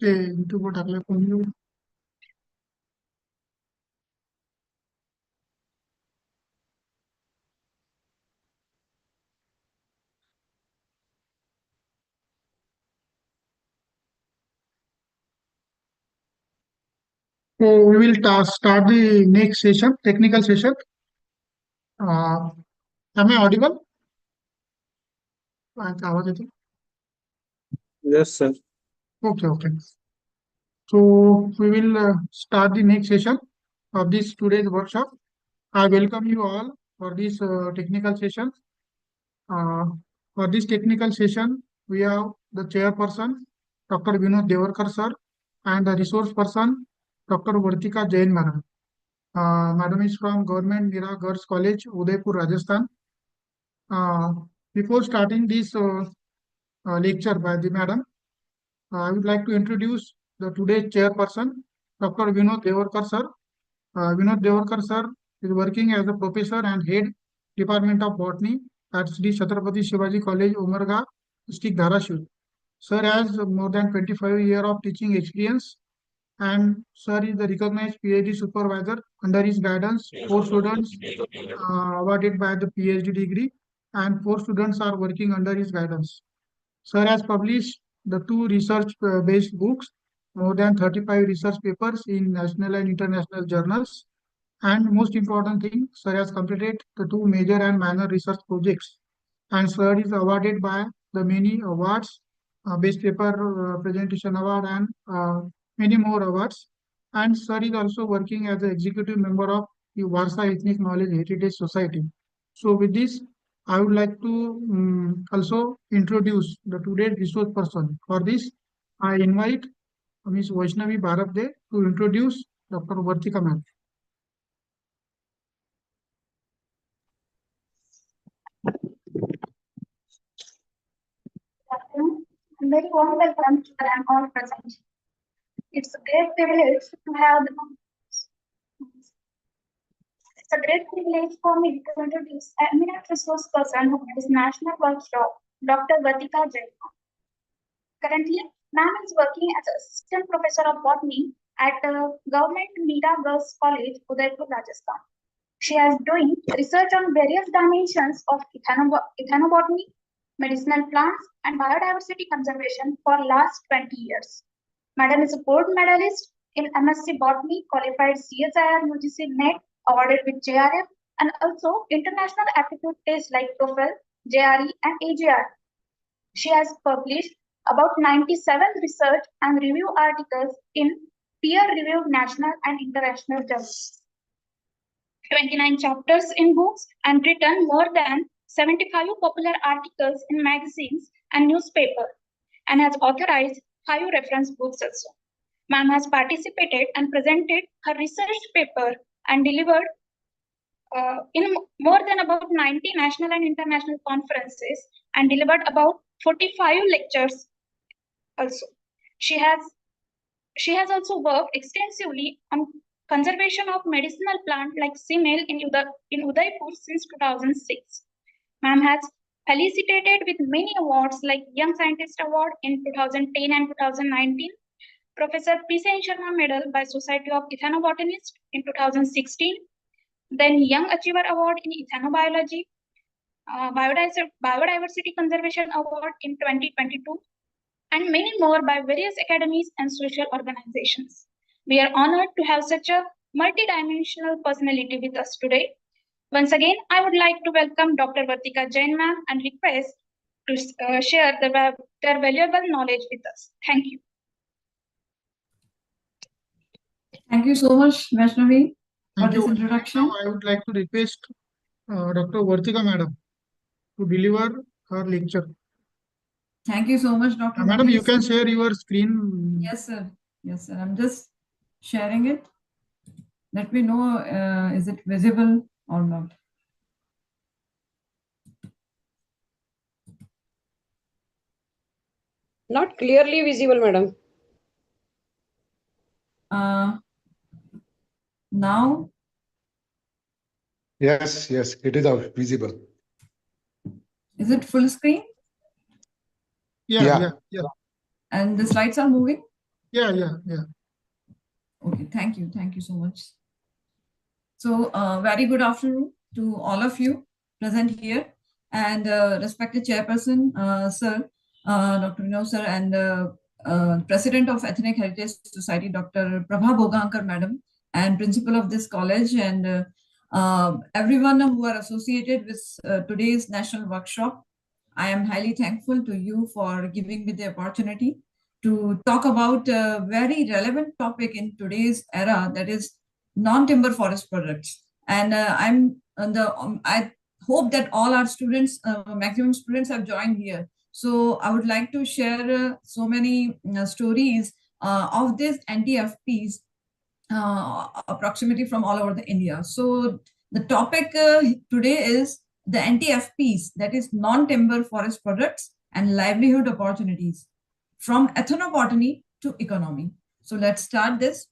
itu buat apa pun. So we will start the next session, technical session. Am I audible? आवाज येतो? Yes, sir. Okay. So we will start the next session of this today's workshop. I welcome you all for this technical session. For this technical session, we have the chairperson, Dr. Vinod Devarkar sir, and the resource person, Dr. Vartika Jain madam. Madam is from Government Mira Girls College, Udaipur, Rajasthan. Before starting this lecture by the madam, I would like to introduce the today's chairperson, Dr. Vinod Devarkar sir. Vinod Devarkar sir is working as a professor and head Department of Botany at Sri Chhatrapati Shivaji College, Umarga, district Dharasur. Sir has more than 25 years of teaching experience, and sir is the recognized PhD supervisor. Under his guidance, 4 students awarded by the PhD degree, and 4 students are working under his guidance. Sir has published the 2 research-based books, more than 35 research papers in national and international journals, and most important thing, sir has completed the 2 major and minor research projects. And sir is awarded by the many awards, best paper presentation award, and many more awards. And sir is also working as an executive member of the Warsaw Ethnic Knowledge Heritage Society. So with this, I would like to also introduce the today's resource person. For this, I invite Ms. Vaishnavi Bharabde to introduce Dr. Vartika ma'am. And very warm welcome to the all present. It's a great privilege to have It's a great privilege for me to introduce an eminent resource person who is National Workshop, Dr. Vartika Jain. Currently, ma'am is working as assistant professor of botany at Government Mira Girls College, Udaipur, Rajasthan. She is doing research on various dimensions of ethnobotany, medicinal plants, and biodiversity conservation for last 20 years. Madam is a gold medalist in MSc Botany, qualified CSIR UGC NET, awarded with JRF, and also international aptitude tests like TOEFL, JRE, and AJR. She has published about 97 research and review articles in peer-reviewed national and international journals. 29 chapters in books and written more than 75 popular articles in magazines and newspapers, and has authorized 5 reference books also. Ma'am has participated and presented her research paper and delivered in more than about 90 national and international conferences and delivered about 45 lectures also. She has also worked extensively on conservation of medicinal plant like simel in Udaipur since 2006. Ma'am has felicitated with many awards like Young Scientist Award in 2010 and 2019, Professor P. Sen Sharma Medal by Society of Ethnobotanists in 2016, then Young Achiever Award in Ethnobiology, Biodiversity Conservation Award in 2022, and many more by various academies and social organizations. We are honored to have such a multidimensional personality with us today. Once again, I would like to welcome Dr. Vartika Jain ma'am and request to share their valuable knowledge with us. Thank you. Thank you so much, Vaishnavi, for Thank this you. introduction. Now I would like to request Dr. Vartika madam to deliver her lecture. Thank you so much, Dr. Madam, you Manish. can share your screen. Yes, sir. Yes, sir. I'm just sharing it. Let me know, is it visible or not? Not clearly visible, madam. Now? Yes, it is out visible. Is it full screen? Yeah. And the slides are moving? Yeah. Okay, thank you. Thank you so much. So, very good afternoon to all of you present here, and respected chairperson, sir, Dr. Vinod sir, and president of Ethnic Heritage Society, Dr. Prabha Bogankar madam, and principal of this college, and everyone who are associated with today's national workshop. I am highly thankful to you for giving me the opportunity to talk about a very relevant topic in today's era, that is non-timber forest products. And I hope that all our students, maximum students, have joined here. So I would like to share so many stories of these NTFPs, approximately from all over the India. So the topic today is the NTFPs, that is non-timber forest products and livelihood opportunities, from ethnobotany to economy. So let's start this.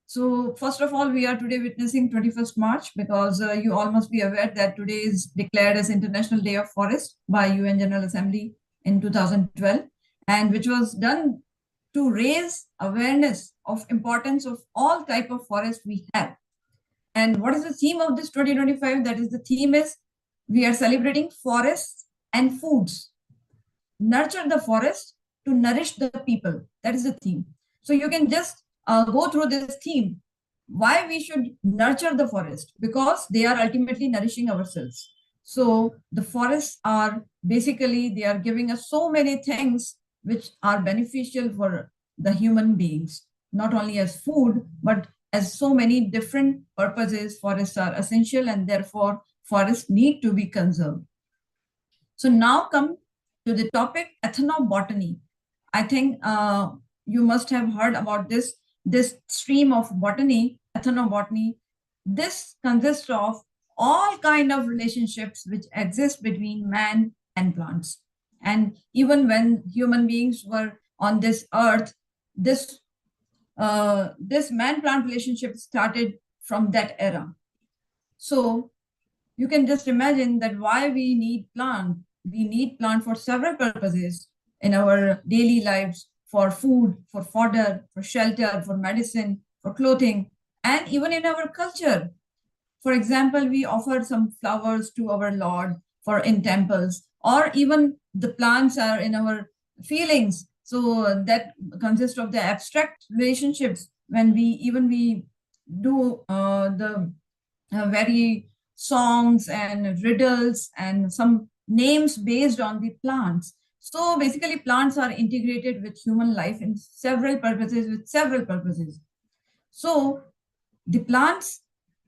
So first of all, we are today witnessing 21st March because you all must be aware that today is declared as International Day of Forest by UN General Assembly in 2012, and which was done to raise awareness of importance of all type of forest we have. And what is the theme of this 2025? That is, the theme is we are celebrating forests and foods. Nurture the forest to nourish the people. That is the theme. So you can just go through this theme. Why we should nurture the forest? Because they are ultimately nourishing ourselves. So the forests are basically, they are giving us so many things which are beneficial for the human beings, not only as food, but as so many different purposes. Forests are essential, and therefore forests need to be conserved. So now come to the topic ethnobotany. I think you must have heard about this stream of botany, ethnobotany. This consists of all kind of relationships which exist between man and plants. And even when human beings were on this earth, this man-plant relationship started from that era. So you can just imagine that why we need plant. We need plant for several purposes in our daily lives: for food, for fodder, for shelter, for medicine, for clothing, and even in our culture. For example, we offer some flowers to our Lord in temples, or even the plants are in our feelings. So that consists of the abstract relationships when we do the very songs and riddles and some names based on the plants. So basically, plants are integrated with human life in several purposes. So the plants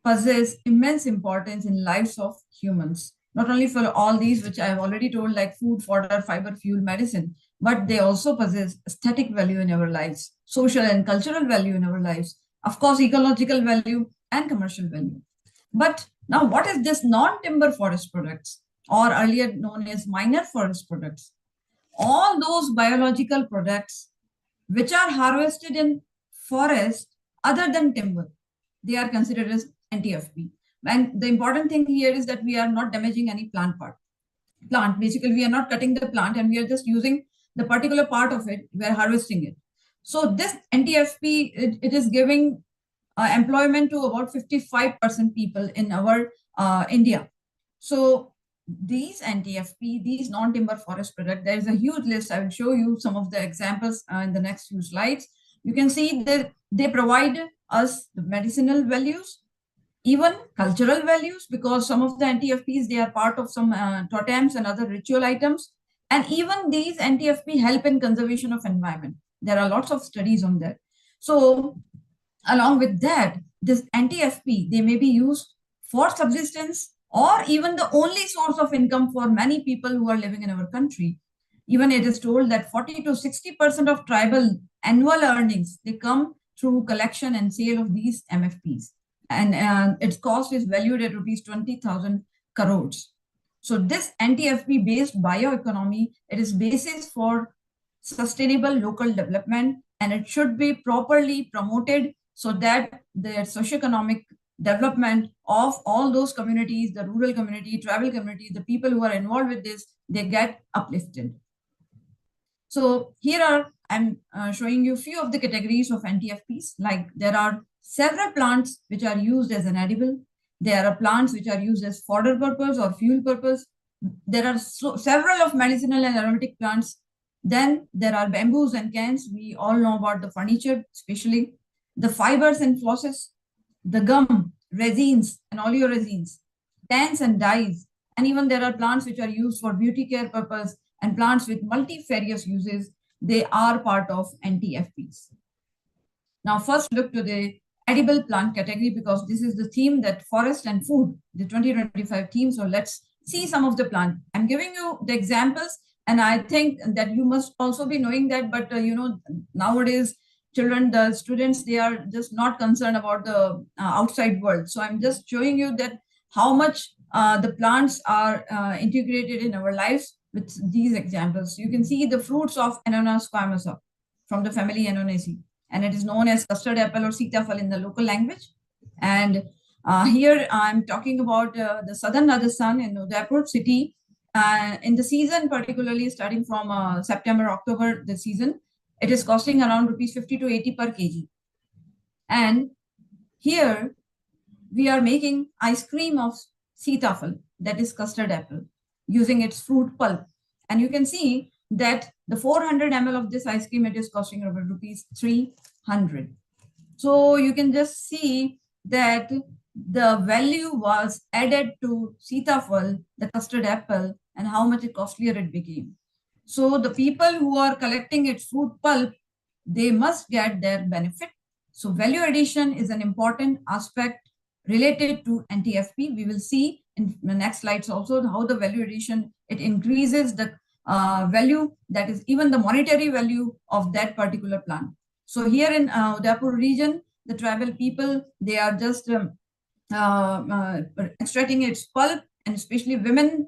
possess immense importance in lives of humans, not only for all these which I have already told, like food, fodder, fiber, fuel, medicine, but they also possess aesthetic value in our lives, social and cultural value in our lives, of course, ecological value and commercial value. But now, what is this non-timber forest products, or earlier known as minor forest products? All those biological products which are harvested in forest other than timber, they are considered as NTFP. And the important thing here is that we are not damaging any plant. Basically, we are not cutting the plant, and we are just using the particular part of it. We are harvesting it. So this NTFP, it is giving employment to about 55% people in our India. So these NTFP, these non-timber forest products, there is a huge list. I will show you some of the examples in the next few slides. You can see that they provide us the medicinal values, even cultural values, because some of the NTFPs, they are part of some totems and other ritual items. And even these NTFP help in conservation of environment. There are lots of studies on that. So along with that, this NTFP, they may be used for subsistence or even the only source of income for many people who are living in our country. Even it is told that 40 to 60% of tribal annual earnings, they come through collection and sale of these MFPs. And its cost is valued at rupees 20,000 crores. So this NTFP based bioeconomy, it is basis for sustainable local development, and it should be properly promoted so that the socioeconomic development of all those communities, the rural community, tribal community, the people who are involved with this, they get uplifted. So here are I'm showing you a few of the categories of NTFPs. Like there are several plants which are used as an edible. There are plants which are used as fodder purpose or fuel purpose. There are several of medicinal and aromatic plants. Then there are bamboos and cans. We all know about the furniture, especially the fibers and flosses, the gum, resins and oleoresins, tans and dyes. And even there are plants which are used for beauty care purpose and plants with multifarious uses. They are part of NTFPs. Now, first look to the edible plant category, because this is the theme that forest and food, the 2025 theme. So let's see some of the plant. I'm giving you the examples, and I think that you must also be knowing that, but nowadays children, the students, they are just not concerned about the outside world. So I'm just showing you that how much the plants are integrated in our lives with these examples. You can see the fruits of Annona squamosum from the family Annonaceae, and it is known as custard apple or sitafal in the local language. And here I'm talking about the southern Rajasthan in Udaipur city. In the season, particularly starting from September, October, the season, it is costing around rupees 50 to 80 per kg. And here we are making ice cream of sitafal, that is custard apple, using its fruit pulp. And you can see that the 400 ml of this ice cream, it is costing over rupees 300. So you can just see that the value was added to sitafal, the custard apple, and how much costlier it became. So the people who are collecting its fruit pulp, they must get their benefit. So value addition is an important aspect related to NTFP. We will see in the next slides also how the value addition, it increases the value, that is even the monetary value of that particular plant. So here in Udaipur region, the tribal people, they are just extracting its pulp, and especially women,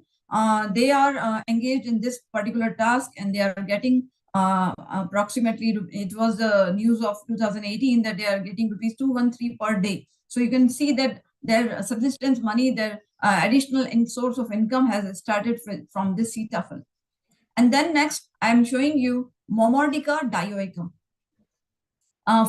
they are engaged in this particular task, and they are getting approximately, it was the news of 2018 that they are getting rupees 213 per day. So you can see that their subsistence money, their additional source of income has started from this sitafal. And then next, I'm showing you Momordica dioica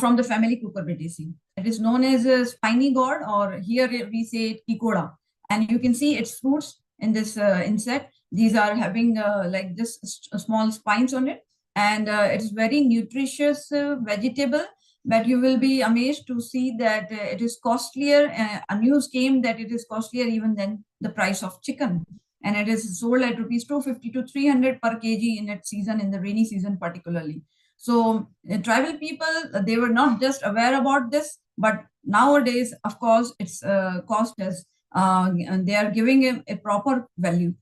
from the family Cucurbitaceae. It is known as a spiny gourd, or here we say Kikoda. And you can see its fruits in this insect. These are having like this small spines on it, and it is very nutritious vegetable. But you will be amazed to see that it is costlier. A news came that it is costlier even than the price of chicken, and it is sold at rupees 250 to 300 per kg in its season, in the rainy season particularly. So tribal people, they were not just aware about this, but nowadays, of course, its cost is, they are giving a proper value.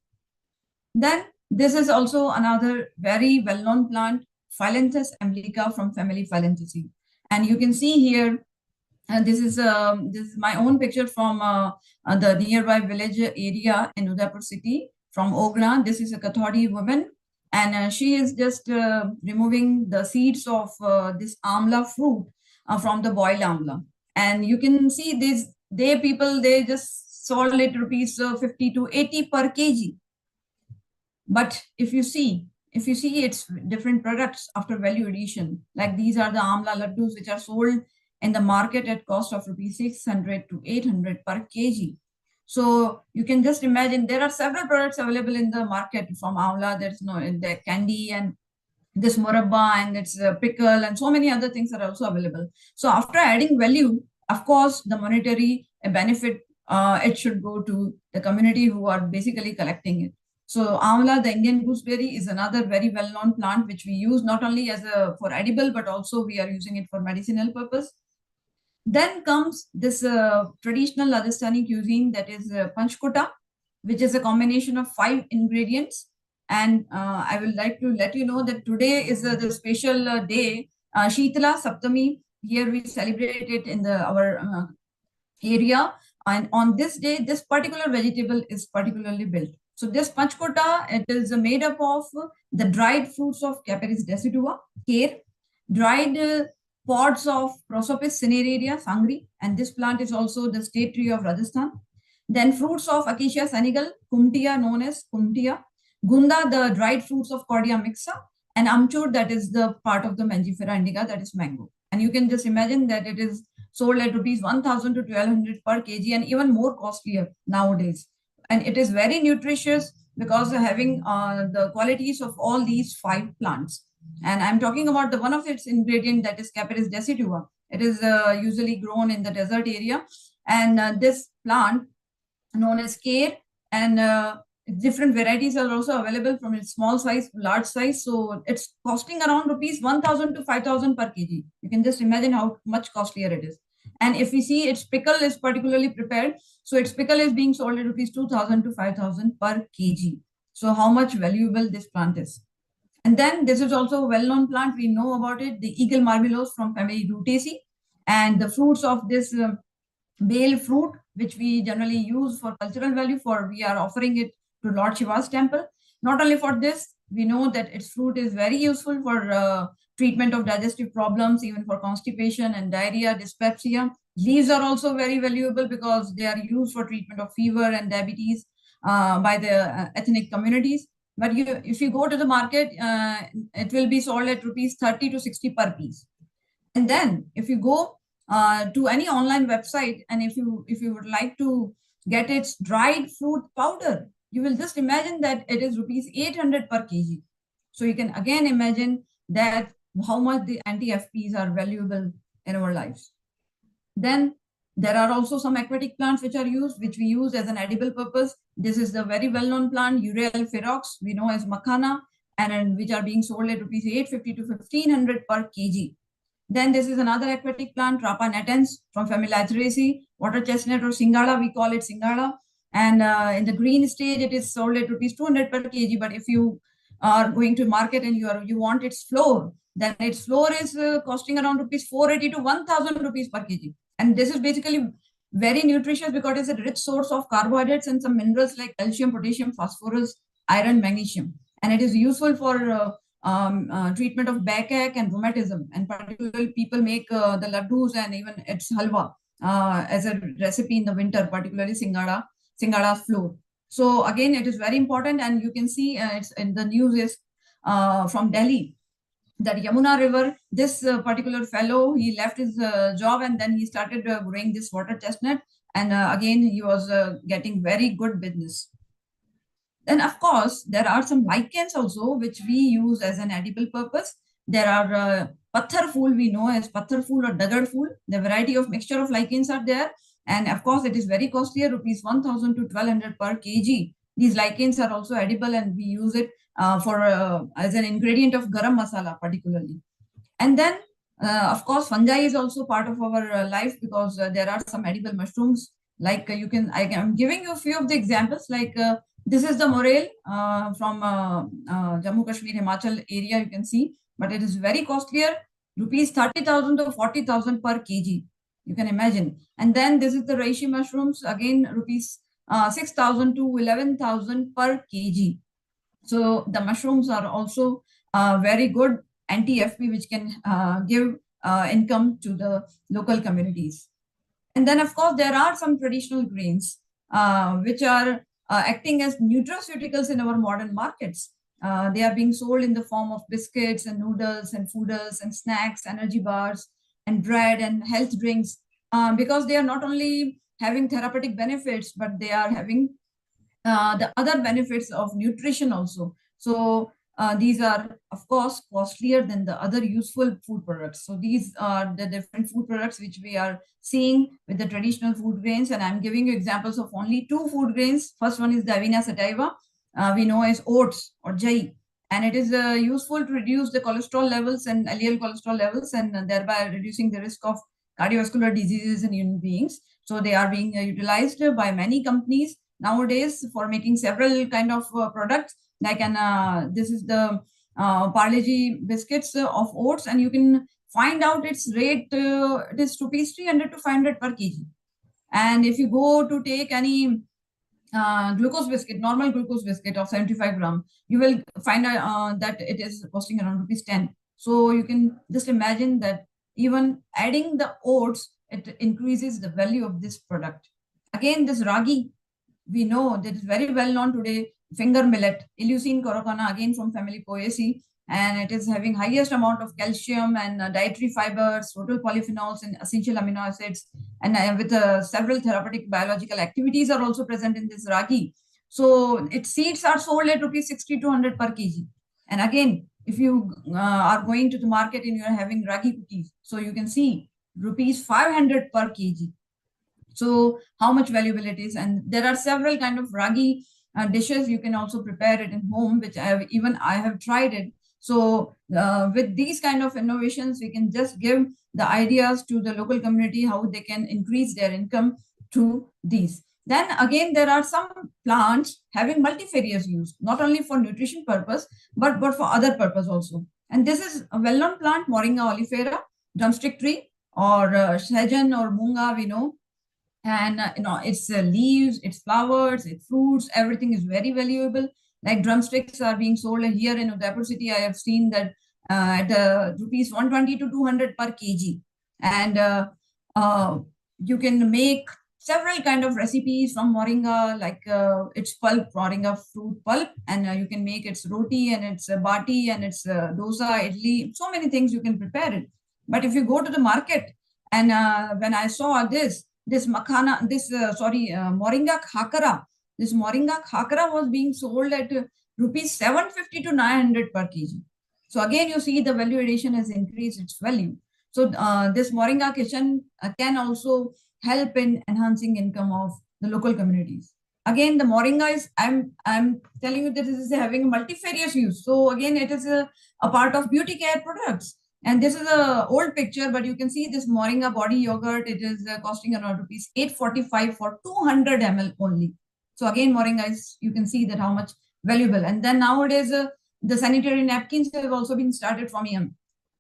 Then this is also another very well-known plant, Phyllanthus emblica from family Phyllanthus. And you can see here, this is my own picture from the nearby village area in Udaipur city from Ogna. This is a Kathodi woman, and she is just removing the seeds of this amla fruit from the boiled amla. And you can see this, they just sold it rupees 50 to 80 per kg. But if you see its different products after value addition, like these are the amla laddus which are sold in the market at cost of rupees 600 to 800 per kg. So you can just imagine there are several products available in the market from amla. There's the candy and this murabba and its pickle and so many other things are also available. So after adding value, of course, the monetary benefit, it should go to the community who are basically collecting it. So amla, the Indian gooseberry, is another very well-known plant which we use not only as for edible, but also we are using it for medicinal purpose. Then comes this traditional Rajasthani cuisine, that is panchkuta, which is a combination of 5 ingredients. And I would like to let you know that today is the special day, Shitala Saptami. Here we celebrate it in our area. And on this day, this particular vegetable is particularly built. So this panchkuta, it is made up of the dried fruits of Caparis decidua, care, dried pods of Prosopis cineraria, sangri, and this plant is also the state tree of Rajasthan. Then fruits of Acacia senegal, Kumtia, known as Kumtia, Gunda, the dried fruits of Cordia mixa, And Amchur, that is the part of the Mangifera indica, that is mango. And you can just imagine that it is sold at rupees 1,000 to 1,200 per kg and even more costlier nowadays. And it is very nutritious because of having the qualities of all these 5 plants. And I'm talking about the one of its ingredient, that is Caperis deciduo. It is usually grown in the desert area. And this plant, known as care, and different varieties are also available from its small size to large size. So it's costing around rupees 1,000 to 5,000 per kg. You can just imagine how much costlier it is. And if we see, its pickle is particularly prepared. So its pickle is being sold at rupees 2,000 to 5,000 per kg. So how much valuable this plant is. And then this is also a well-known plant. We know about it, the Eagle marvelous from family Rutaceae. And the fruits of this bale fruit, which we generally use for cultural value, for we are offering it to Lord Shiva's temple. Not only for this, we know that its fruit is very useful for treatment of digestive problems, even for constipation and diarrhea, dyspepsia. Leaves are also very valuable because they are used for treatment of fever and diabetes by the ethnic communities. But if you go to the market, it will be sold at rupees 30 to 60 per piece. And then if you go to any online website, and if you would like to get its dried fruit powder, you will just imagine that it is rupees 800 per kg. So you can again imagine that how much the anti-FPs are valuable in our lives. Then there are also some aquatic plants which are used, which we use as an edible purpose. This is the very well-known plant, Uraeal ferox, we know as makhana, and which are being sold at rupees 850 to 1,500 per kg. Then this is another aquatic plant, Rapa natans from family Acheraceae, water chestnut or singala, we call it singala. And in the green stage, it is sold at rupees 200 per kg. But if you are going to market and you want its flour, then its flour is costing around rupees 480 to 1,000 rupees per kg. And this is basically very nutritious because it's a rich source of carbohydrates and some minerals like calcium, potassium, phosphorus, iron, magnesium. And it is useful for treatment of backache and rheumatism. And particularly people make the laddus and even its halwa as a recipe in the winter, particularly Singada's flour. So again, it is very important. And you can see it's in the news is from Delhi, that Yamuna River, this particular fellow, he left his job and then he started growing this water chestnut. And again, he was getting very good business. Then, of course, there are some lichens also, which we use as an edible purpose. There are patthar phool, we know as patthar phool or dagad phool. The variety of mixture of lichens are there. And of course, it is very costly, rupees 1,000 to 1,200 per kg. These lichens are also edible and we use it as an ingredient of garam masala particularly. And then, of course, fungi is also part of our life because there are some edible mushrooms. Like I am giving you a few of the examples. Like this is the morel from Jammu Kashmir, Himachal area, you can see. But it is very costlier, rupees 30,000 to 40,000 per kg. You can imagine. And then this is the reishi mushrooms, again, rupees 6,000 to 11,000 per kg. So the mushrooms are also very good anti-FP, which can give income to the local communities. And then, of course, there are some traditional grains which are acting as nutraceuticals in our modern markets. They are being sold in the form of biscuits and noodles and fooders and snacks, energy bars and bread and health drinks because they are not only having therapeutic benefits, but they are having the other benefits of nutrition also. So these are, of course, costlier than the other useful food products. So these are the different food products which we are seeing with the traditional food grains. And I'm giving you examples of only 2 food grains. First one is the Avena sativa, we know as oats or jai. And it is useful to reduce the cholesterol levels and LDL cholesterol levels and thereby reducing the risk of cardiovascular diseases in human beings. So they are being utilized by many companies nowadays for making several kind of products. Like this is the Parle-G biscuits of oats, and you can find out its rate. It is rupees 300 to 500 per kg. And if you go to take any glucose biscuit, normal glucose biscuit of 75 gram, you will find that it is costing around rupees 10. So you can just imagine that even adding the oats, it increases the value of this product. Again, this ragi, we know that is very well known today, finger millet, Eleusine coracana, again from family Poaceae. and it is having highest amount of calcium and dietary fibers, total polyphenols and essential amino acids, and with several therapeutic biological activities are also present in this ragi. So its seeds are sold at rupees 60 to 100 per kg. And again, if you are going to the market and you are having ragi cookies, so you can see rupees 500 per kg. So how much valuable it is. And there are several kind of ragi dishes. You can also prepare it in home, which I have tried it. So with these kind of innovations, we can just give the ideas to the local community how they can increase their income through these. Then again, there are some plants having multifarious use, not only for nutrition purpose, but for other purpose also. And this is a well-known plant, Moringa oleifera, drumstick tree, or session or munga, we know. And its leaves, its flowers, its fruits, everything is very valuable. Like drumsticks are being sold here in Udaipur city. I have seen that at rupees 120 to 200 per kg. And you can make several kind of recipes from moringa, like its pulp, moringa fruit pulp, and you can make its roti and its bati and its dosa, idli, so many things you can prepare it. But if you go to the market, and when I saw this moringa khakara, this moringa khakara was being sold at rupees 750 to 900 per kg. So again, you see the value addition has increased its value. So this moringa kitchen can also help in enhancing income of the local communities. Again, the moringa is, I'm telling you that this is having multifarious use. So again, it is a part of beauty care products. And this is a old picture, but you can see this moringa body yogurt. It is costing around rupees 845 for 200 ml only. So again, moringa is, you can see that how much valuable. And then nowadays, the sanitary napkins have also been started from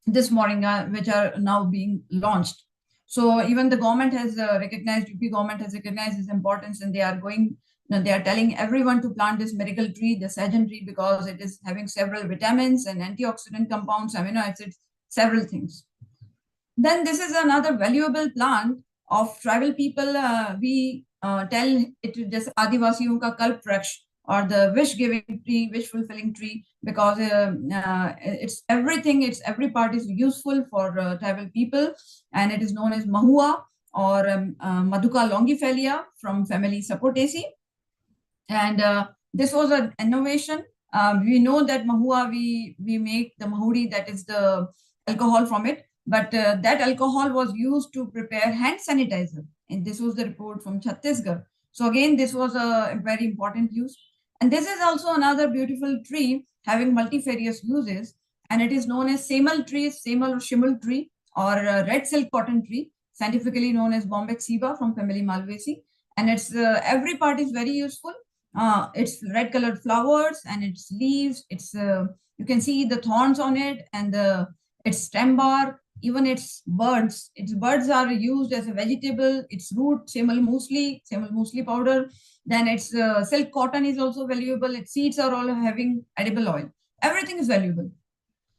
this moringa, which are now being launched. So even the government has recognized, UP government has recognized its importance, and they are telling everyone to plant this miracle tree, the session tree, because it is having several vitamins and antioxidant compounds, amino acids, several things. Then this is another valuable plant of tribal people. We tell it this Adivasiyon ka Kalp Vraksh, or the wish-giving tree, wish-fulfilling tree, because it's everything, every part is useful for tribal people, and it is known as mahua or Maduka longifelia from family Sapotaceae. And this was an innovation. We know that mahua, we make the mahuri, that is the alcohol from it, but that alcohol was used to prepare hand sanitizer, and this was the report from Chhattisgarh. So again, this was a very important use. And this is also another beautiful tree having multifarious uses, and it is known as semal tree, semal or shimul tree, or red silk cotton tree, scientifically known as Bombyx ceiba from family Malvaceae. And its every part is very useful. It's red colored flowers and its leaves. It's you can see the thorns on it, and its stem bar, even its buds. Its buds are used as a vegetable. Its root, semal muesli powder. Then its silk cotton is also valuable. Its seeds are all having edible oil. Everything is valuable.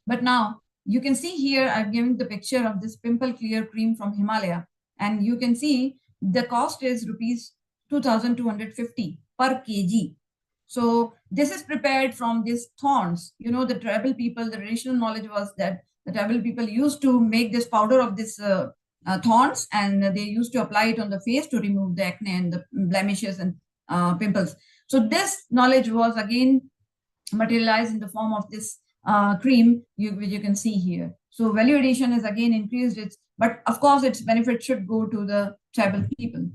But now you can see here, I've given the picture of this pimple clear cream from Himalaya, and you can see the cost is rupees 2,250 per kg. So this is prepared from these thorns. You know, the tribal people, the traditional knowledge was that the tribal people used to make this powder of this thorns, and they used to apply it on the face to remove the acne and the blemishes and pimples. So this knowledge was again materialized in the form of this cream, which you can see here. So value addition is again increased. But of course, its benefit should go to the tribal people.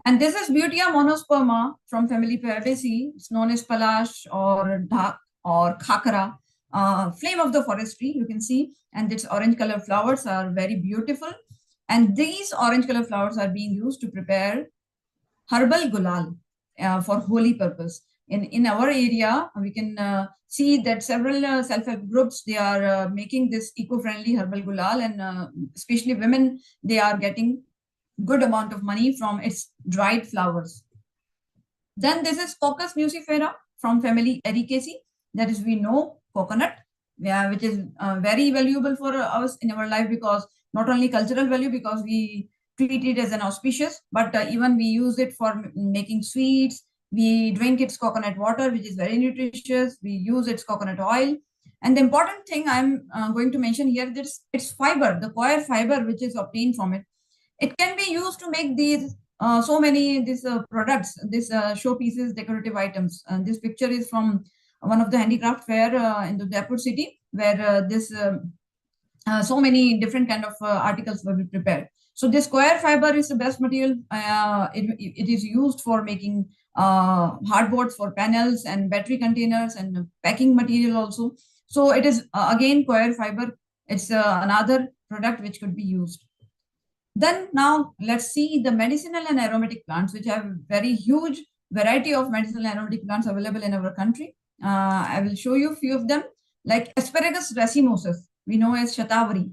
And this is Butea monosperma from family Fabaceae. It's known as Palash or Dhak or Khakra, flame of the forest tree, you can see. And its orange color flowers are very beautiful. And these orange color flowers are being used to prepare herbal gulal for holy purpose. In our area, we can see that several self-help groups, they are making this eco-friendly herbal gulal, and especially women, they are getting good amount of money from its dried flowers. Then this is Cocos nucifera from family Ericaceae. That is, we know coconut, which is very valuable for us in our life, because not only cultural value, because we treat it as an auspicious, but even we use it for making sweets. We drink its coconut water, which is very nutritious. We use its coconut oil. And the important thing I'm going to mention here is its fiber, the coir fiber which is obtained from it. It can be used to make these so many these products, these showpieces, decorative items. And this picture is from one of the handicraft fair in the Jaipur city, where so many different kind of articles were prepared. So this coir fiber is the best material. It is used for making hardboards for panels and battery containers and packing material also. So it is again coir fiber. It's another product which could be used. Then now let's see the medicinal and aromatic plants, which have very huge variety of medicinal and aromatic plants available in our country. I will show you a few of them, like Asparagus racemosus, we know as Shatavari,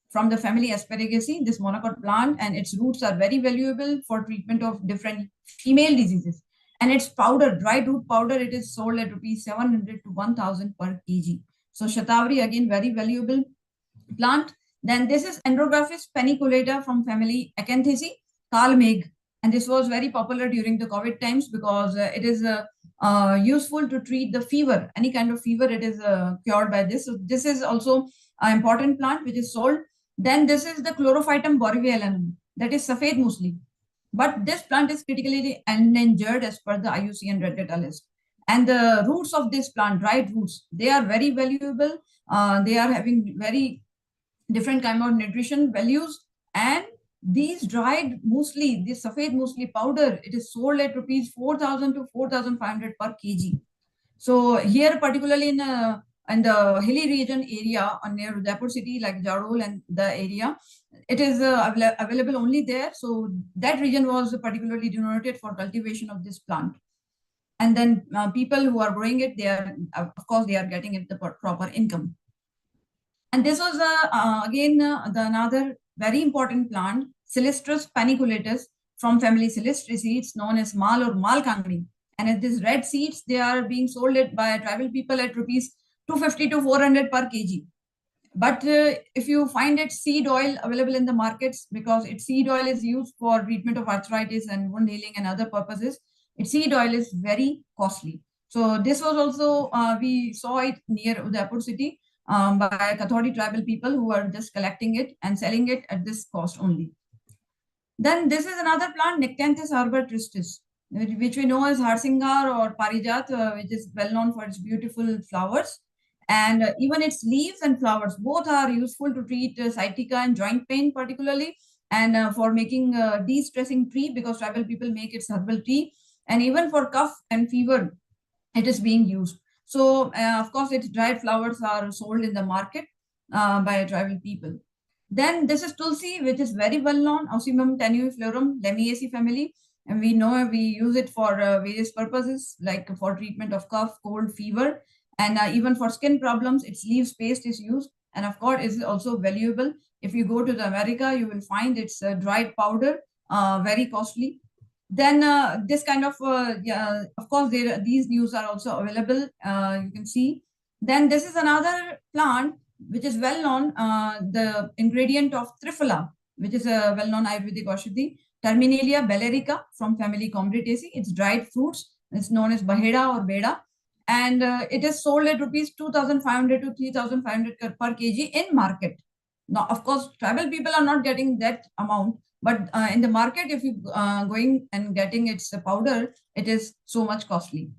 from the family Asparagaceae, this monocot plant, and its roots are very valuable for treatment of different female diseases. And its powder, dried root powder, it is sold at rupees 700 to 1000 per kg. So Shatavari, again, very valuable plant. Then this is Andrographis paniculata from family Acanthaceae, Kalmeg. And this was very popular during the COVID times because it is useful to treat the fever, any kind of fever, it is cured by this. So this is also an important plant which is sold. Then this is the Chlorophytum borealenum, that is Safed Musli. But this plant is critically endangered as per the IUCN Red Data list. And the roots of this plant, dried roots, they are very valuable. They are having very different kind of nutrition values. And these dried muesli, this Safed Musli powder, it is sold at rupees 4000 to 4500 per kg. So here, particularly in the hilly region area near Udaipur city, like Jarol and the area, it is available only there. So that region was particularly denoted for cultivation of this plant. And then people who are growing it, they are, of course, they are getting it the proper income. And this was again another very important plant, Silestris paniculatus from family Silestris, it's known as mal or malkangni. And at these red seeds, they are being sold by tribal people at rupees 250 to 400 per kg. But if you find its seed oil available in the markets, because its seed oil is used for treatment of arthritis and wound healing and other purposes, its seed oil is very costly. So this was also, we saw it near Udaipur city by Kathodi tribal people who are just collecting it and selling it at this cost only. Then this is another plant, Nectanthus arbor tristis, which we know as Harsingar or Parijat, which is well known for its beautiful flowers. And even its leaves and flowers, both are useful to treat sciatica and joint pain particularly, and for making de-stressing tea, because tribal people make its herbal tea. And even for cough and fever, it is being used. So, of course, its dried flowers are sold in the market by tribal people. Then this is Tulsi, which is very well known, Ocimum tenuiflorum, Lamiaceae family. And we know we use it for various purposes, like for treatment of cough, cold, fever, and even for skin problems, its leaves paste is used. And of course, is also valuable. If you go to the America, you will find its dried powder, very costly. Then this kind of, of course, these news are also available. You can see. Then this is another plant which is well known, the ingredient of Triphala, which is a well-known Ayurvedic Aushadhi, Terminalia bellerica from family Combretaceae. It's dried fruits. It's known as Baheda or Beda. And it is sold at rupees 2500 to 3500 per kg in market. Now, of course, tribal people are not getting that amount. But in the market, if you going and getting its powder, it is so much costly.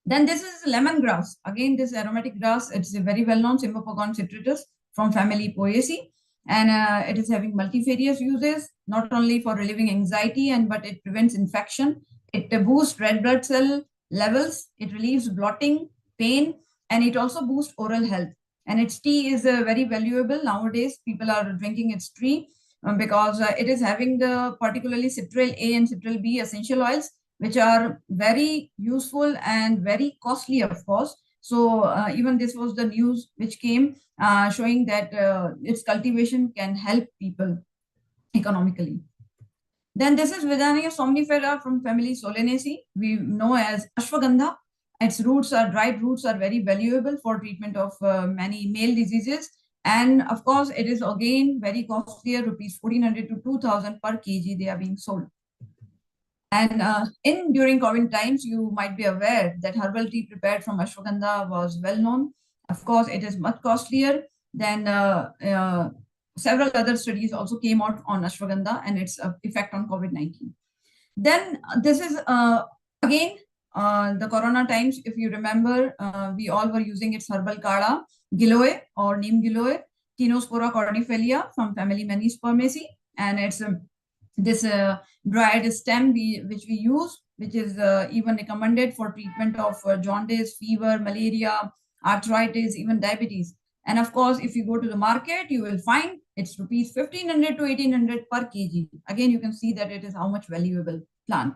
Then this is lemongrass. Again, this aromatic grass, it's a very well-known Cymbopogon citritus from family Poaceae. And it is having multifarious uses, not only for relieving anxiety, but it prevents infection. It boosts red blood cell levels. It relieves bloating, pain, and it also boosts oral health. And its tea is very valuable. Nowadays, people are drinking its tea because it is having the particularly citral A and citral B essential oils, which are very useful and very costly, of course. So even this was the news which came showing that its cultivation can help people economically. Then this is Vidania somnifera from family Solanaceae. We know as Ashwagandha. Its roots are dried roots are very valuable for treatment of many male diseases. And of course, it is again very costly, rupees 1400 to 2000 per kg they are being sold. And during COVID times, you might be aware that herbal tea prepared from ashwagandha was well known Of course, it is much costlier than several other studies also came out on ashwagandha and its effect on COVID-19. Then this is again the corona times. If you remember, we all were using its herbal kada, giloy or neem giloy, Tinospora cordifelia from family Menispermaceae, and it's this dried stem which we use, which is even recommended for treatment of jaundice, fever, malaria, arthritis, even diabetes. And of course, if you go to the market, you will find it's rupees 1500 to 1800 per kg. Again, you can see that it is how much valuable plant.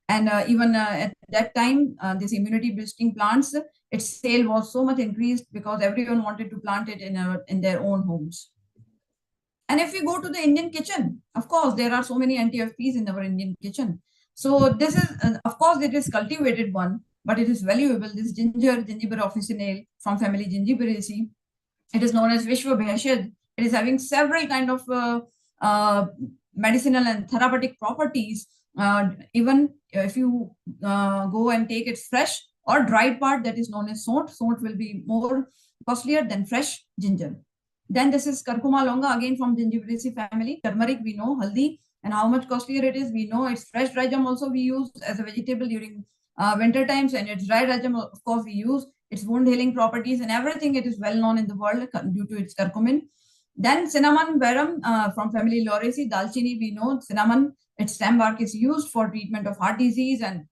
And even at that time, this immunity boosting plants, its sale was so much increased because everyone wanted to plant it in their own homes. And if you go to the Indian kitchen, of course, there are so many anti-FPs in our Indian kitchen. So this is, of course, it is cultivated one, but it is valuable. This Gingiber officinale from family Gingiberaceae. It is known as Vishwa Bheshad. It is having several kind of medicinal and therapeutic properties. Even if you go and take its fresh or dried part, that is known as sont. Sont will be more costlier than fresh ginger. Then this is Curcuma longa, again from Gingiberaceae family. Turmeric, we know, haldi, and how much costlier it is. We know its fresh rajam also we use as a vegetable during winter times, and its dried rajam, of course, we use. Its wound healing properties and everything, it is well known in the world due to its curcumin. Then cinnamon verum from family Lauraceae, dalchini, we know cinnamon, its stem bark is used for treatment of heart disease and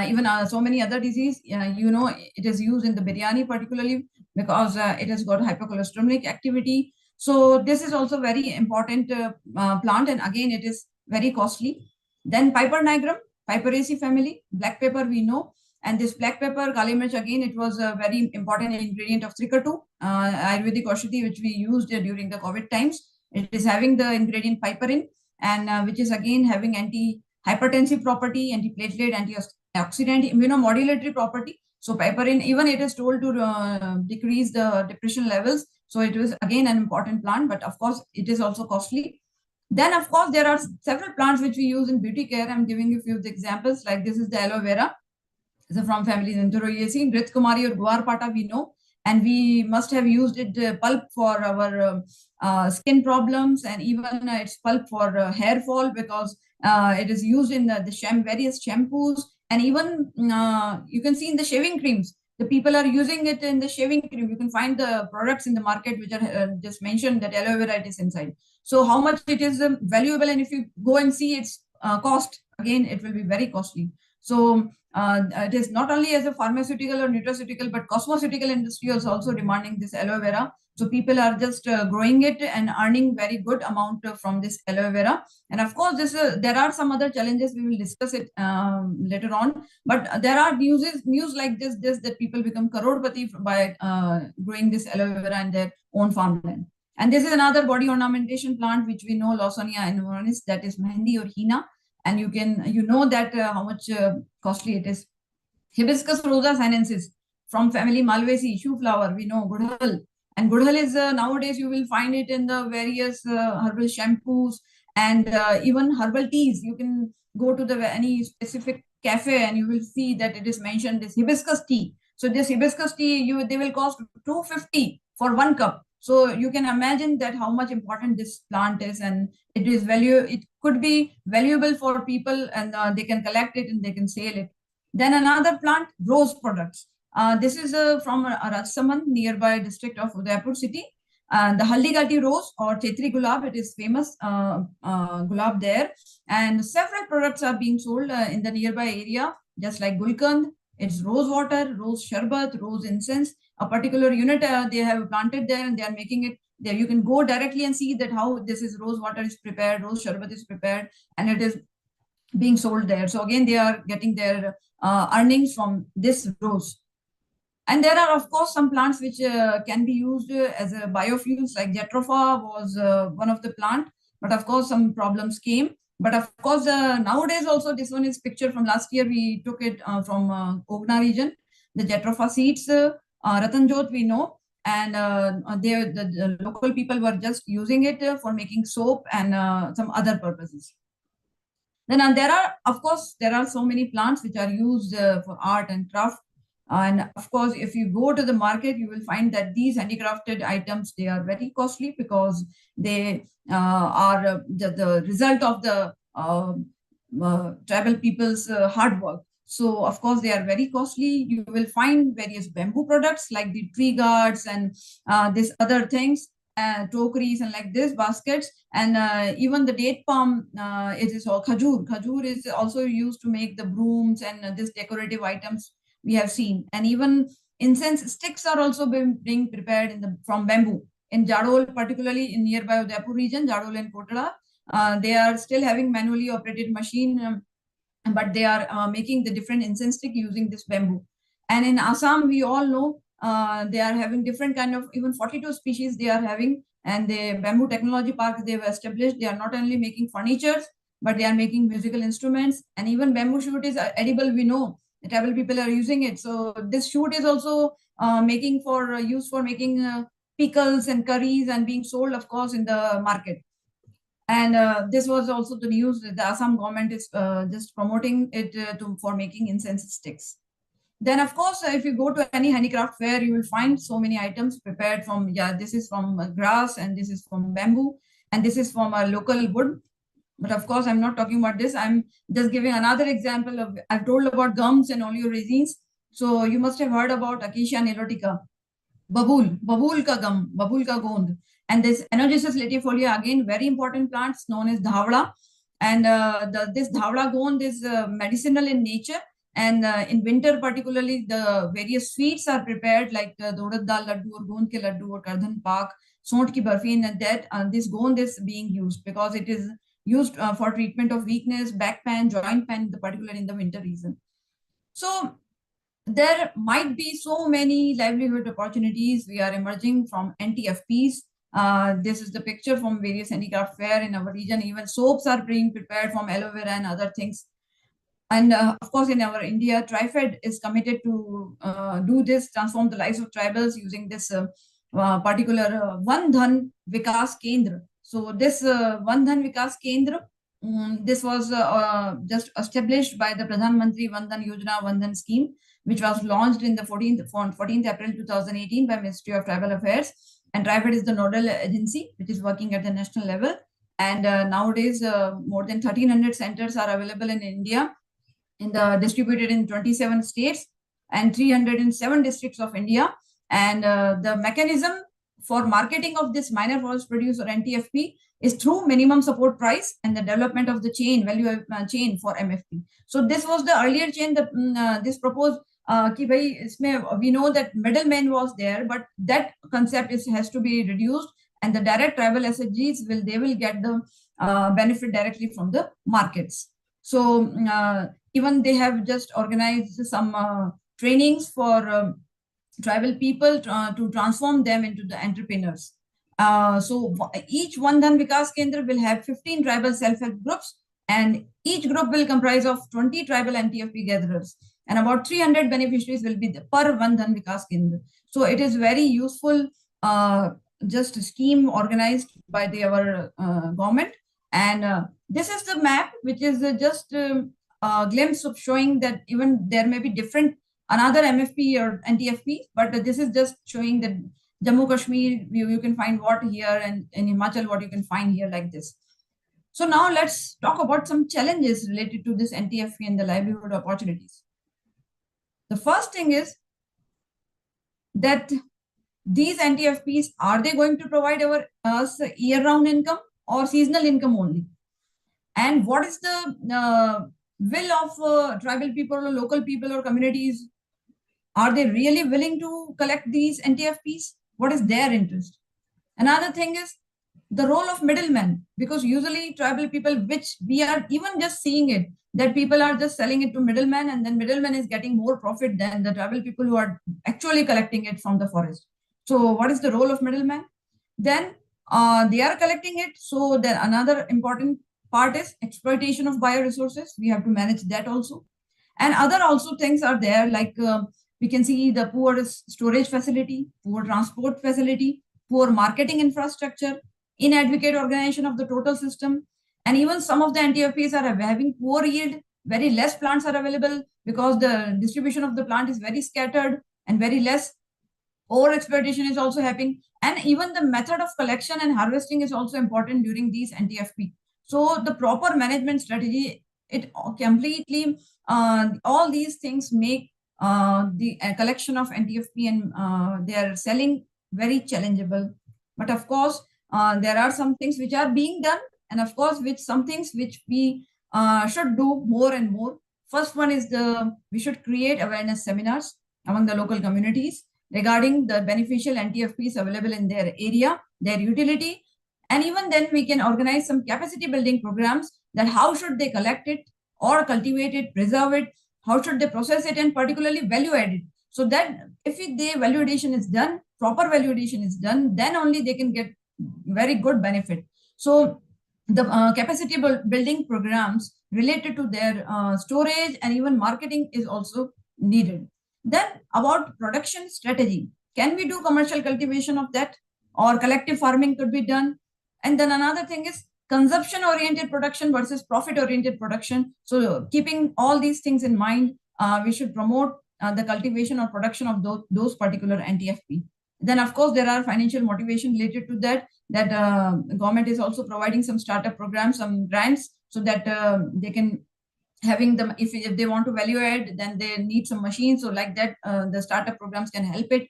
even so many other disease. You know, it is used in the biryani particularly because it has got hypercholesterolic activity. So this is also very important plant, and again, it is very costly. Then Piper nigrum, Piperaceae family, black pepper we know. And this black pepper, Kali Mirch, again, it was a very important ingredient of Trikatu, Ayurvedic Aushadhi, which we used during the COVID times. It is having the ingredient piperin, and which is again having anti-hypertensive property, anti-platelet, antioxidant, immunomodulatory property. So piperin, even it is told to decrease the depression levels. So it was again an important plant, but of course, it is also costly. Then, of course, there are several plants which we use in beauty care. I'm giving you a few of the examples, like this is the aloe vera. So from family Xanthorrhoeaceae, Grith Kumari or Guar Pata we know, and we must have used it pulp for our skin problems, and even its pulp for hair fall, because it is used in the various shampoos, and even you can see in the shaving creams. The people are using it in the shaving cream. You can find the products in the market which are just mentioned that aloe vera is inside. So how much it is valuable, and if you go and see its cost, again, it will be very costly. So it is not only as a pharmaceutical or nutraceutical, but cosmeceutical industry is also demanding this aloe vera. So people are just growing it and earning very good amount from this aloe vera. And of course, there are some other challenges. We will discuss it later on. But there are news like this that people become crorepati by growing this aloe vera in their own farmland. And this is another body ornamentation plant which we know, Lawsonia inverness, that is mehendi or henna. And you know that how much costly it is. Hibiscus rosa sinensis from family Malvaceae, shoe flower, we know, Gudhal. And Gudhal is nowadays you will find it in the various herbal shampoos and even herbal teas. You can go to any specific cafe and you will see that it is mentioned this hibiscus tea. So this hibiscus tea, they will cost 250 for 1 cup. So you can imagine that how much important this plant is, and it could be valuable for people, and they can collect it and they can sell it. Then another plant, rose products. This is from Rajsamand, nearby district of Udaipur city. The Haldigati rose or Chetri Gulab, it is famous gulab there. And several products are being sold in the nearby area, just like Gulkand, it's rose water, rose sharbat, rose incense. A particular unit they have planted there, and they are making it there. You can go directly and see that how this is rose water is prepared, rose sharbat is prepared, and it is being sold there. So again, they are getting their earnings from this rose. And there are, of course, some plants which can be used as a biofuels, like Jatropha was one of the plant, but of course, some problems came. But of course, nowadays also, this one is picture from last year. We took it from Ogna region, the Jatropha seeds, Ratanjot we know, and the local people were just using it for making soap and some other purposes. Then there are so many plants which are used for art and craft. And of course, if you go to the market, you will find that these handicrafted items, they are very costly because they are the result of the tribal people's hard work. So of course, they are very costly. You will find various bamboo products like the tree guards and these other things, tokeries and like this baskets, and even the date palm, it is all khajur. Khajur is also used to make the brooms and these decorative items we have seen. And even incense sticks are also being prepared from bamboo. In Jadol, particularly in nearby Udaipur region, Jadol and Kotala, they are still having manually operated machine, but they are making the different incense stick using this bamboo. And in Assam, we all know they are having different kind of, even 42 species they are having, and the bamboo technology parks they have established, they are not only making furnitures, but they are making musical instruments, and even bamboo shoot is edible, we know. The tribal people are using it. So this shoot is also making for use for making pickles and curries and being sold, of course, in the market. And this was also the news that the Assam government is just promoting it for making incense sticks. Then, of course, if you go to any handicraft fair, you will find so many items prepared from, this is from grass, and this is from bamboo, and this is from a local wood. But of course, I'm not talking about this. I'm just giving another example of, I've told about gums and oleoresins. So you must have heard about Acacia nilotica, babul ka gum, babul ka gond. And this Enogesis latifolia, again, very important plants known as dhawla. And this dhawla gond is medicinal in nature. And in winter, particularly, the various sweets are prepared like the urad dal laddu or gond ke laddu or kardhan pak, sont ki barfi, and that this gond is being used because it is used for treatment of weakness, back pain, joint pain, particularly in the winter season. So there might be so many livelihood opportunities we are emerging from NTFPs. This is the picture from various handicraft fair in our region. Even soaps are being prepared from aloe vera and other things. And of course, in our India, TriFed is committed to do this, transform the lives of tribals using this particular Van Dhan Vikas Kendra. So this Van Dhan Vikas Kendra, this was just established by the Pradhan Mantri Van Dhan Yojana Van Dhan scheme, which was launched in the 14th April 2018 by Ministry of Tribal Affairs. And TriFed is the nodal agency which is working at the national level. And nowadays, more than 1,300 centers are available in India, distributed in 27 states and 307 districts of India. And the mechanism for marketing of this minor forest produce or NTFP is through minimum support price and the development of the value chain for MFP. So this was the earlier chain that this proposed we know that middleman was there, but that concept has to be reduced, and the direct tribal SHGs will get the benefit directly from the markets. So even they have just organized some trainings for tribal people to transform them into the entrepreneurs. So each Van Dhan Vikas Kendra will have 15 tribal self-help groups, and each group will comprise of 20 tribal NTFP gatherers, and about 300 beneficiaries will be per Van Dhan Vikas Kendra. So it is very useful, just a scheme organized by our government. And this is the map, which is just a glimpse of showing that even there may be different another MFP or NTFP, but this is just showing that Jammu Kashmir, you can find what here, and in Himachal, what you can find here like this. So now let's talk about some challenges related to this NTFP and the livelihood opportunities. The first thing is that these NTFPs, are they going to provide us year-round income or seasonal income only? And what is the will of tribal people or local people or communities? Are they really willing to collect these NTFPs? What is their interest? Another thing is the role of middlemen, because usually tribal people, which we are even just seeing it, that people are just selling it to middlemen, and then middleman is getting more profit than the tribal people who are actually collecting it from the forest. So what is the role of middleman? Then they are collecting it. So then another important part is exploitation of bioresources. We have to manage that also. And other also things are there, like we can see the poor storage facility, poor transport facility, poor marketing infrastructure, inadequate organization of the total system. And even some of the NTFPs are having poor yield very less plants are available because the distribution of the plant is very scattered and very less over exploitation is also happening. And even the method of collection and harvesting is also important during these NTFP. So the proper management strategy, it completely, all these things make the collection of NTFP and their selling very challengeable. But of course, there are some things which are being done, and of course, some things which we should do more and more. First one is we should create awareness seminars among the local communities regarding the beneficial NTFPs available in their area, their utility, and even then we can organize some capacity building programs that how should they collect it or cultivate it, preserve it, how should they process it, and particularly value add it. So that if the value addition is done, proper value addition is done, then only they can get very good benefit. So the capacity building programs related to their storage and even marketing is also needed. Then about production strategy, can we do commercial cultivation of that, or collective farming could be done? And then another thing is consumption oriented production versus profit oriented production. So keeping all these things in mind, we should promote the cultivation or production of those particular NTFP. Then of course there are financial motivation related to that government is also providing some startup programs, some grants, so that they can having them, if they want to value add, then they need some machines. So like that, the startup programs can help it.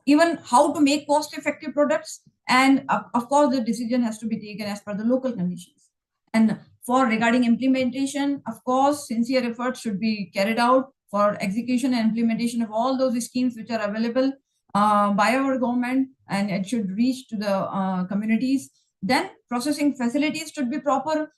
Even how to make cost-effective products, and of course the decision has to be taken as per the local conditions. And for regarding implementation, of course, sincere efforts should be carried out for execution and implementation of all those schemes which are available by our government, and it should reach to the communities. Then processing facilities should be proper.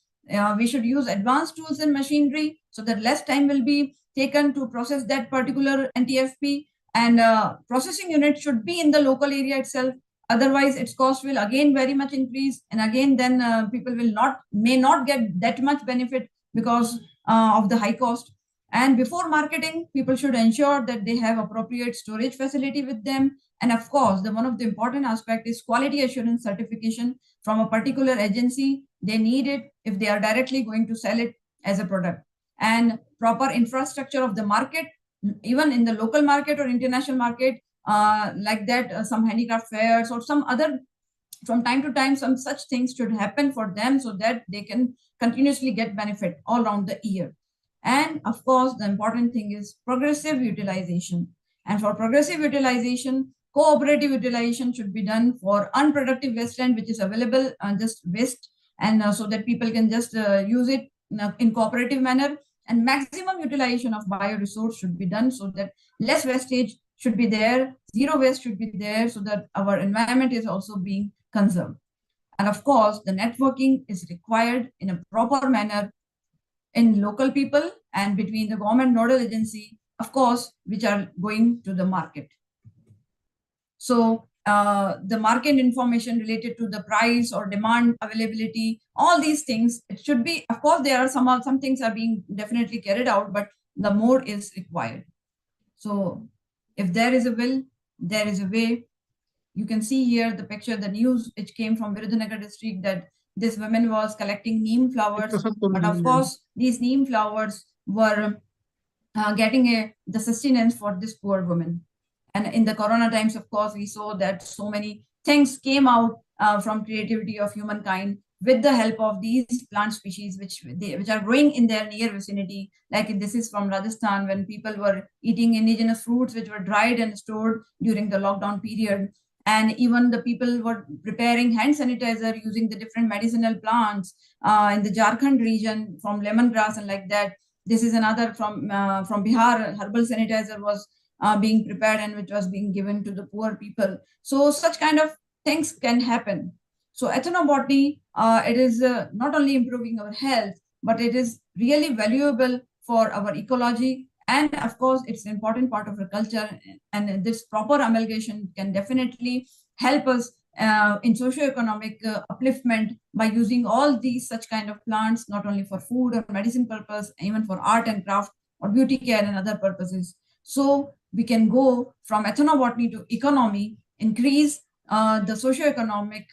We should use advanced tools and machinery so that less time will be taken to process that particular NTFP, and processing unit should be in the local area itself. Otherwise, its cost will again very much increase, and again then people may not get that much benefit because of the high cost. And before marketing, people should ensure that they have appropriate storage facility with them. And of course, one of the important aspect is quality assurance certification from a particular agency. They need it if they are directly going to sell it as a product. And proper infrastructure of the market, even in the local market or international market, like that, some handicraft fairs or some other, from time to time, some such things should happen for them so that they can continuously get benefit all around the year. And of course, the important thing is progressive utilization. And for progressive utilization, cooperative utilization should be done for unproductive wasteland, which is available, just waste, and so that people can just use it in cooperative manner. And maximum utilization of bioresource should be done so that less wastage should be there, zero waste should be there, so that our environment is also being conserved. And of course, the networking is required in a proper manner in local people and between the government nodal agency, of course, which are going to the market. So the market information related to the price or demand availability, all these things, it should be, of course, there are some things are being definitely carried out, but the more is required. So if there is a will, there is a way. You can see here the picture, the news which came from Virudhunagar district, that this woman was collecting neem flowers, but of course, these neem flowers were getting the sustenance for this poor woman. And in the Corona times, of course, we saw that so many things came out from creativity of humankind with the help of these plant species, which are growing in their near vicinity. Like this is from Rajasthan, when people were eating indigenous fruits which were dried and stored during the lockdown period. And even the people were preparing hand sanitizer using the different medicinal plants in the Jharkhand region from lemongrass and like that. This is another from Bihar. Herbal sanitizer was being prepared and which was being given to the poor people. So such kind of things can happen. So ethnobotany, it is not only improving our health, but it is really valuable for our ecology. And of course, it's an important part of our culture. And this proper amalgamation can definitely help us in socioeconomic upliftment by using all these such kind of plants, not only for food or medicine purpose, even for art and craft or beauty care and other purposes. So we can go from ethnobotany to economy, increase the socioeconomic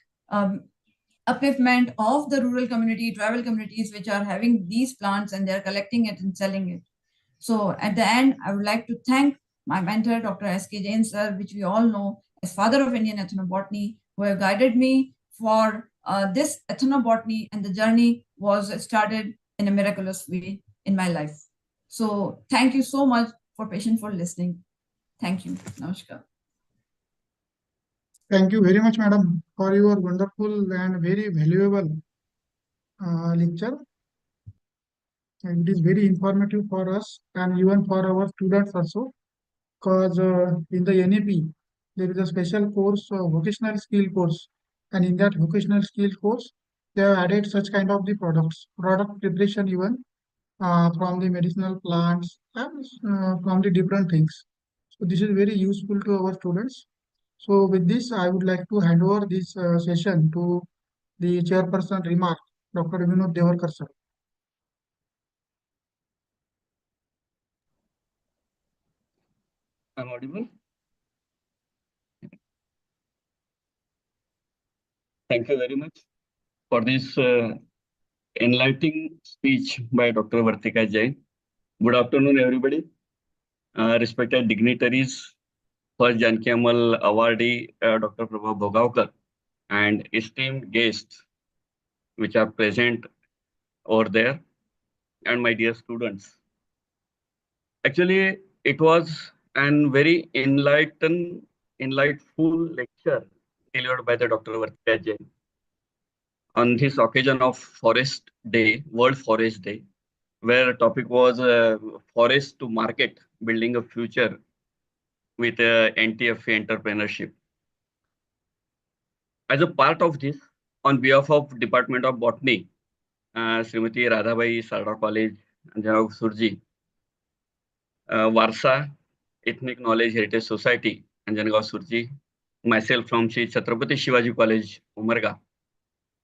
upliftment of the rural community, tribal communities, which are having these plants and they're collecting it and selling it. So at the end, I would like to thank my mentor, Dr. S.K. Jain, sir, which we all know as father of Indian ethnobotany, who have guided me for this ethnobotany, and the journey was started in a miraculous way in my life. So thank you so much for for listening. Thank you. Namaskar. Thank you very much, madam, for your wonderful and very valuable lecture. And it is very informative for us and even for our students also, because in the NEP, there is a special course, vocational skill course. And in that vocational skill course, they have added such kind of the product preparation even from the medicinal plants and from the different things. So this is very useful to our students. So with this, I would like to hand over this session to the chairperson remark, Dr. Vinod Devarkar sir. I'm audible. Thank you very much for this enlightening speech by Dr. Vartika Jain. Good afternoon, everybody. Respected dignitaries, first Janki Amal awardee, Dr. Prabha Bhogaonkar, and esteemed guests which are present over there, and my dear students. Actually, it was a very enlightful lecture delivered by the Dr. Vartika Jain on this occasion of Forest Day, World Forest Day, where the topic was forest to market, building a future with NTFA entrepreneurship. As a part of this, on behalf of Department of Botany, Srimati Radhabai Sarda College, Anjanagaon Surji, Warsa Ethnic Knowledge Heritage Society, Anjanagaon Surji, myself from Shri Chhatrapati Shivaji College, Umarga,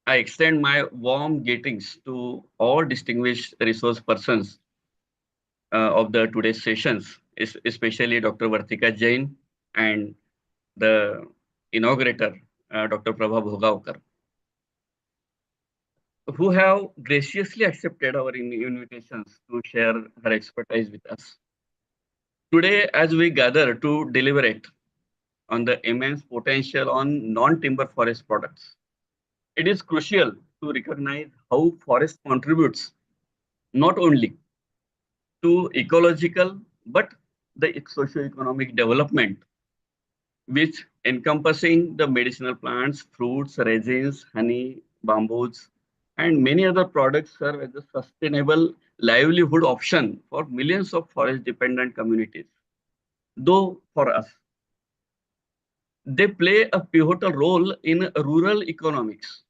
I extend my warm greetings to all distinguished resource persons of the today's sessions, especially Dr. Vartika Jain and the inaugurator, Dr. Prabha Bhogaonkar, who have graciously accepted our invitations to share her expertise with us. Today, as we gather to deliberate on the immense potential on non-timber forest products, it is crucial to recognize how forest contributes not only to ecological but the socio-economic development, which encompassing the medicinal plants, fruits, resins, honey, bamboos, and many other products serve as a sustainable livelihood option for millions of forest-dependent communities. Though for us, they play a pivotal role in rural economics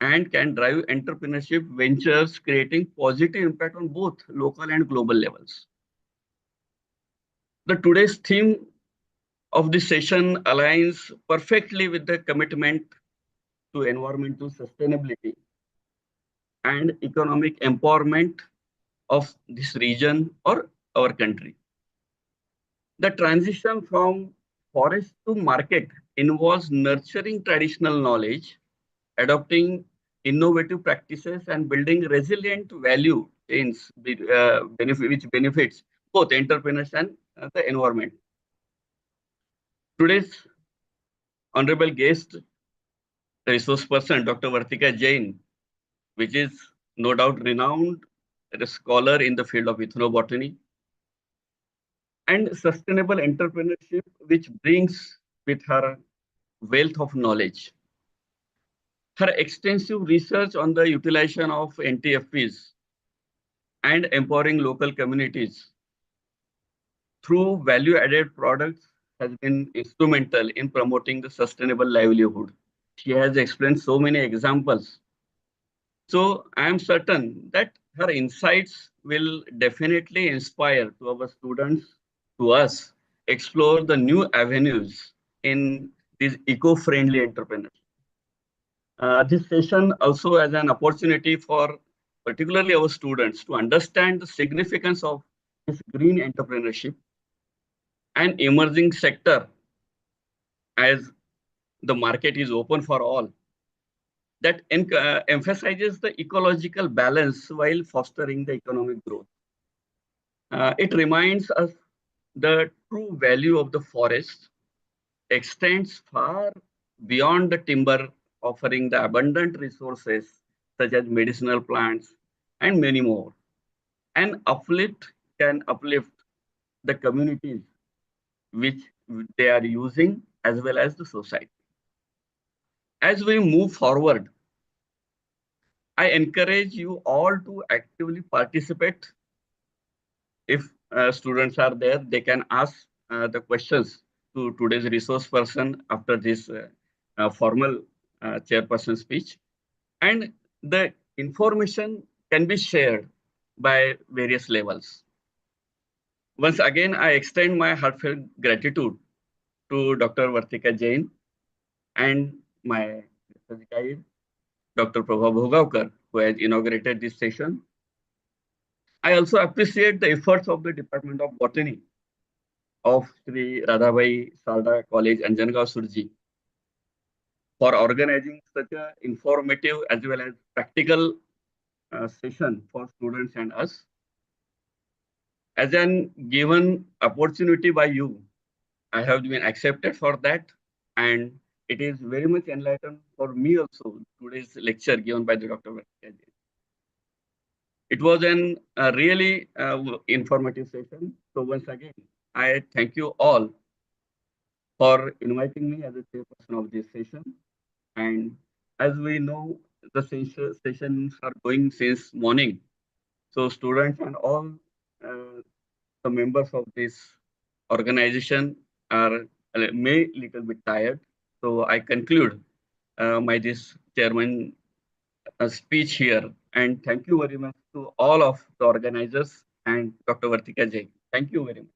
and can drive entrepreneurship ventures, creating positive impact on both local and global levels. The today's theme of this session aligns perfectly with the commitment to environmental sustainability and economic empowerment of this region or our country. The transition from forest to market involves nurturing traditional knowledge, adopting innovative practices, and building resilient value chains which benefits both entrepreneurs and the environment. Today's honorable guest, resource person, Dr. Vartika Jain, which is no doubt renowned as a scholar in the field of ethnobotany and sustainable entrepreneurship, which brings with her wealth of knowledge. Her extensive research on the utilization of NTFPs and empowering local communities through value-added products has been instrumental in promoting the sustainable livelihood. She has explained so many examples. So I am certain that her insights will definitely inspire to our students, to us, explore the new avenues in this eco-friendly entrepreneurs. This session also as an opportunity for particularly our students to understand the significance of this green entrepreneurship, an emerging sector as the market is open for all. that emphasizes the ecological balance while fostering the economic growth. It reminds us the true value of the forest extends far beyond the timber, offering the abundant resources such as medicinal plants and many more. And can uplift the communities which they are using as well as the society. As we move forward, I encourage you all to actively participate. If students are there, they can ask the questions to today's resource person after this formal chairperson speech. And the information can be shared by various levels. Once again, I extend my heartfelt gratitude to Dr. Vartika Jain and my research guide, Dr. Prabha Bhogavkar, who has inaugurated this session. I also appreciate the efforts of the Department of Botany of Sri Radhabai Salda College, Anjangaon, Surji, for organizing such an informative as well as practical session for students and us. As an given opportunity by you, I have been accepted for that, and it is very much enlightened for me also, today's lecture given by the Dr. Vartika Jain. It was an really informative session. So once again, I thank you all for inviting me as a chairperson of this session. And as we know, the sessions are going since morning. So students and all the members of this organization are may little bit tired. So I conclude my this chairman speech here, and thank you very much to all of the organizers and Dr. Vartika Jain. Thank you very much.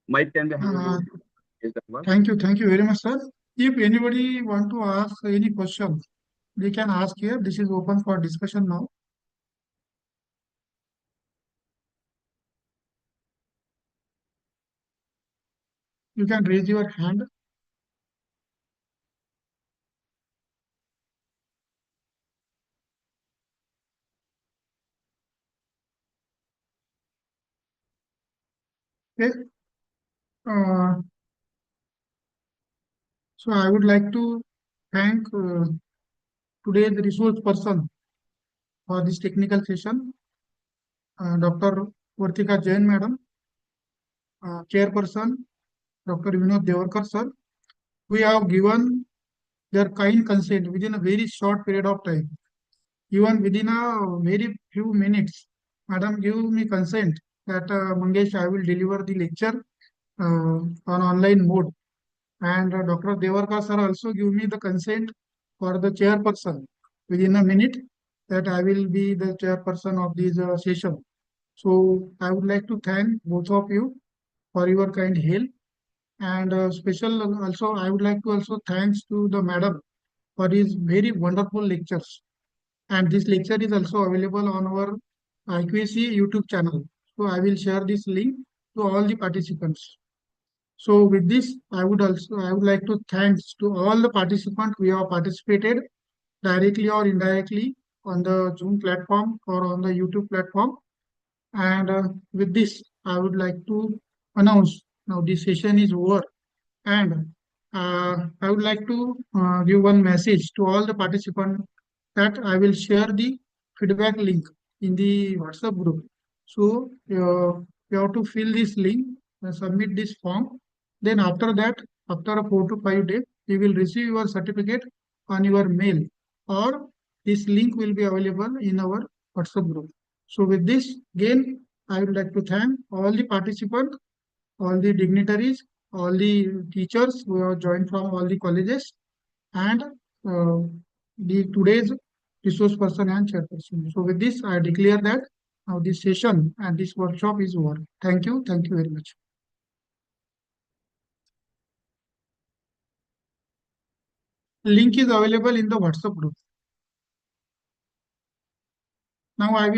Mike, can we have Thank you very much, sir. If anybody want to ask any question, they can ask here. This is open for discussion now. You can raise your hand. Okay. So I would like to thank today's resource person for this technical session, Dr. Vartika Jain, madam, chairperson, Dr. Vinod Devarkar, sir. We have given their kind consent within a very short period of time. Even within a very few minutes, madam give me consent that Mangesh, I will deliver the lecture on online mode. And Dr. Devarkar sir also give me the consent for the chairperson within a minute that I will be the chairperson of this session. So I would like to thank both of you for your kind help. And special also, I would like to also thanks to the madam for his very wonderful lectures. And this lecture is also available on our IQAC YouTube channel. So I will share this link to all the participants. So with this, I would like to thanks to all the participants who have participated directly or indirectly on the Zoom platform or on the YouTube platform. And with this, I would like to announce now this session is over. And I would like to give one message to all the participants that I will share the feedback link in the WhatsApp group. So you have to fill this link, submit this form. Then after that, after 4 to 5 days, you will receive your certificate on your mail, or this link will be available in our WhatsApp group. So with this, again, I would like to thank all the participants, all the dignitaries, all the teachers who have joined from all the colleges, and the today's resource person and chairperson. So with this, I declare that now this session and this workshop is over. Thank you very much. Link is available in the WhatsApp group. Now I will